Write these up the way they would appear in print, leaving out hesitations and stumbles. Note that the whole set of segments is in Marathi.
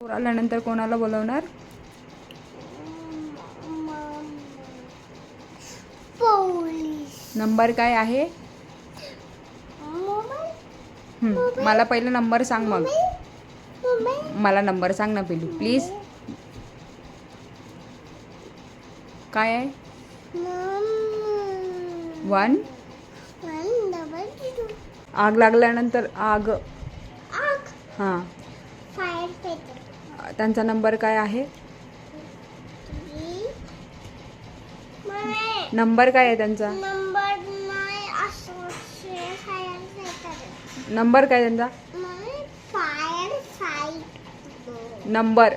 आल्यानंतर कोणाला बोलवणार? पोलीस. नंबर काय आहे? मला पहिला नंबर सांग मग. मला नंबर सांग ना पिलू प्लीज. काय आहे? 1. आग लागल्यानंतर आग. हां. त्यांचा नंबर काय आहे? नंबर काय आहे त्यांचा? नंबर काय त्यांचा? नंबर.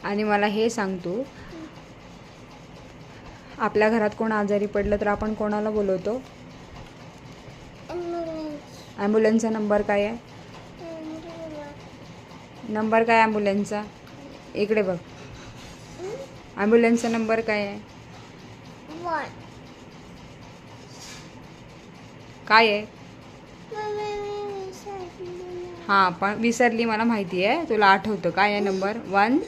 आणि मला हे सांग तू, आपल्या घरात कोण आजारी पडलं तर आपण कोणाला बोलवतो? ॲम्ब्युलन्सचा नंबर काय आहे? नंबर काय ॲम्ब्युलन्सचा? इकडे बघ. ॲम्ब्युलन्सचा नंबर काय आहे? काय आहे? हां, पण विसरली मला माहिती आहे. तुला आठवतं काय आहे नंबर? 1.